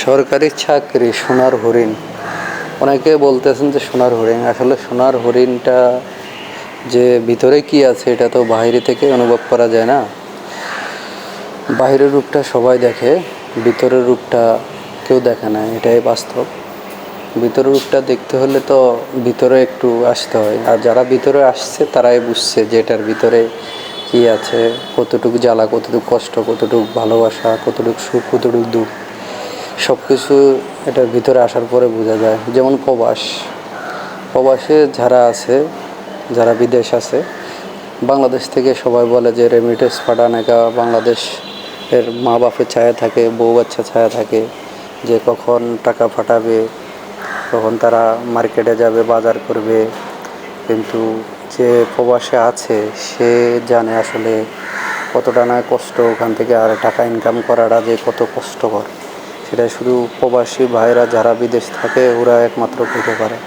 সরকারি চাকরি সোনার হরিণ। অনেকে বলতেছেন যে সোনার হরিণ, আসলে সোনার হরিণটা যে ভিতরে কি আছে এটা তো বাইরে থেকে অনুভব করা যায় না। বাইরের রূপটা সবাই দেখে, ভিতরের রূপটা কেউ দেখে না, এটাই বাস্তব। ভিতরের রূপটা দেখতে হলে তো ভিতরে একটু আসতে হয়, আর যারা ভিতরে আসছে তারাই বুঝছে যে এটার ভিতরে কি আছে, কতটুকু জ্বালা, কতটুকু কষ্ট, কতটুকু ভালোবাসা, কতটুকু সুখ, কতটুকু দুঃখ, সব কিছু এটার ভিতরে আসার পরে বোঝা যায়। যেমন প্রবাসে যারা আছে, যারা বিদেশ আছে, বাংলাদেশ থেকে সবাই বলে যে রেমিটেন্স পাঠানেকা বাংলাদেশ এর মা বাপের ছায়া থাকে, বউ বাচ্চা ছায়া থাকে, যে কখন টাকা পাঠাবে, কখন তারা মার্কেটে যাবে, বাজার করবে। কিন্তু যে প্রবাসে আছে সে জানে আসলে কতটা না কষ্ট, ওখান থেকে আর টাকা ইনকাম করাটা যে কত কষ্টকর, সেটা শুধু প্রবাসী ভাইরা যারা বিদেশ থাকে ওরা একমাত্র বুঝতে পারে।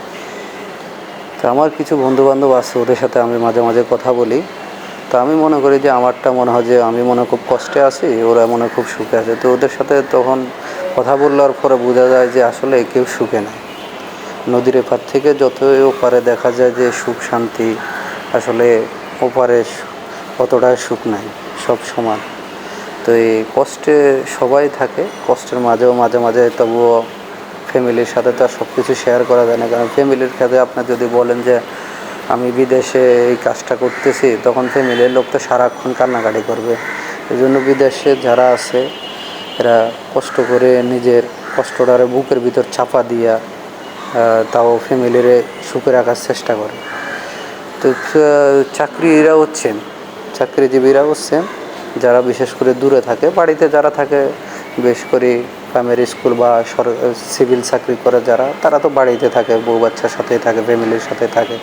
তো আমার কিছু বন্ধুবান্ধব আছে, ওদের সাথে আমি মাঝে মাঝে কথা বলি। তো আমি মনে করি যে আমারটা মনে হয় যে আমি মনে খুব কষ্টে আছি, ওরা মনে খুব সুখে আছে। তো ওদের সাথে তখন কথা বললার পরে বোঝা যায় যে আসলে কেউ সুখে নেই। নদীর এপার থেকে যতই ওপারে দেখা যায় যে সুখ শান্তি, আসলে ওপারে অতটাই সুখ নাই, সব সমান। তো এই কষ্টে সবাই থাকে, কষ্টের মাঝেও মাঝে মাঝে তবুও ফ্যামিলির সাথে তো আর সব কিছু শেয়ার করা যায় না। কারণ ফ্যামিলির কাছে আপনার যদি বলেন যে আমি বিদেশে এই কাজটা করতেছি, তখন ফ্যামিলির লোক তো সারাক্ষণ কান্নাকাটি করবে। এই জন্য বিদেশে যারা আছে এরা কষ্ট করে নিজের কষ্টটারে বুকের ভিতর চাপা দিয়া তাও ফ্যামিলির সুখে রাখার চেষ্টা করে। তো চাকরিজীবীরা হচ্ছেন যারা বিশেষ করে দূরে থাকে, বাড়িতে যারা থাকে বেশ করে প্রাইমারি স্কুল বা সিভিল চাকরি করে যারা, তারা তো বাড়িতে থাকে, বউ বাচ্চার সাথে থাকে, ফ্যামিলির সাথে থাকে,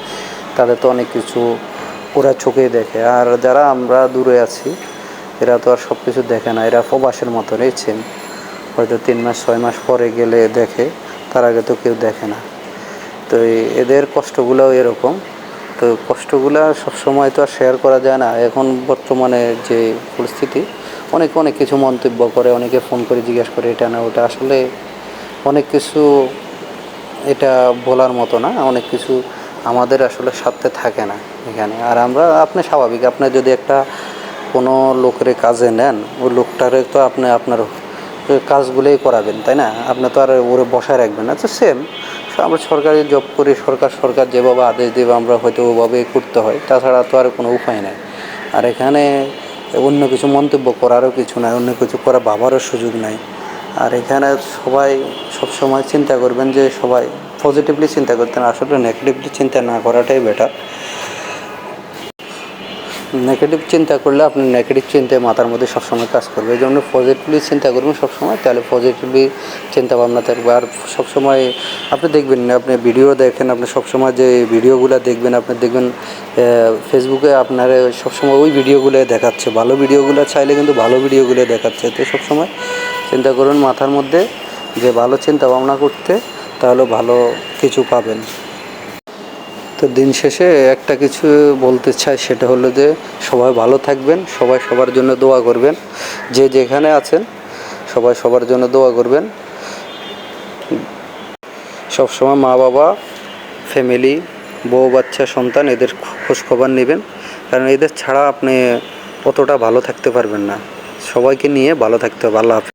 তাদের তো অনেক কিছু ওরা চোখেই দেখে। আর যারা আমরা দূরে আছি এরা তো আর সব কিছু দেখে না, এরা প্রবাসের মতো রয়েছেন, হয়তো 3 মাস 6 মাস পরে গেলে দেখে, তার আগে তো কেউ দেখে না। তো এদের কষ্টগুলোও এরকম। তো কষ্টগুলো সবসময় তো আর শেয়ার করা যায় না। এখন বর্তমানে যে পরিস্থিতি, অনেক কিছু মন্তব্য করে, অনেকে ফোন করে জিজ্ঞাসা করে এটা না ওটা, আসলে অনেক কিছু এটা বলার মতো না। অনেক কিছু আমাদের আসলে সাথে থাকে না এখানে। আর আপনি স্বাভাবিক, আপনি যদি একটা কোনো লোকের কাজে নেন, ওই লোকটারে তো আপনি আপনার কাজগুলোই করাবেন, তাই না? আপনি তো আর ওরে বসায় রাখবেন না। তো সেম আমরা সরকারি জব করি, সরকার যেভাবে আদেশ দেবে আমরা হয়তো ওভাবেই করতে হয়, তাছাড়া তো আর কোনো উপায় নাই। আর এখানে অন্য কিছু মন্তব্য করারও কিছু নাই, অন্য কিছু করা ভাবারও সুযোগ নাই। আর এখানে সবাই সবসময় চিন্তা করবেন যে সবাই পজিটিভলি চিন্তা করতেন, আসলে নেগেটিভলি চিন্তা না করাটাই বেটার। নেগেটিভ চিন্তা করলে আপনি নেগেটিভ চিন্তায় মাথার মধ্যে সবসময় কাজ করবে। এই জন্য পজিটিভলি চিন্তা করবেন সবসময়, তাহলে পজিটিভলি চিন্তা ভাবনা থাকবে। আর সবসময় আপনি দেখবেন, আপনি ভিডিও দেখেন, আপনি সবসময় যে ভিডিওগুলো দেখবেন, আপনি দেখবেন ফেসবুকে আপনার সবসময় ওই ভিডিওগুলো দেখাচ্ছে, ভালো ভিডিওগুলো চাইলে কিন্তু ভালো ভিডিওগুলো দেখাচ্ছে। তো সবসময় চিন্তা করুন মাথার মধ্যে যে ভালো চিন্তা ভাবনা করতে, তাহলে ভালো কিছু পাবেন। তো দিন শেষে একটা কিছু বলতে চাই, সেটা হলো যে সবাই ভালো থাকবেন, সবাই সবার জন্য দোয়া করবেন, যে যেখানে আছেন সবাই সবার জন্য দোয়া করবেন। সবসময় মা বাবা, ফ্যামিলি, বউ বাচ্চা, সন্তান, এদের খোঁজখবর নেবেন, কারণ এদের ছাড়া আপনি অতটা ভালো থাকতে পারবেন না। সবাইকে নিয়ে ভালো থাকতে হবে। আল্লাহ হাফেজ।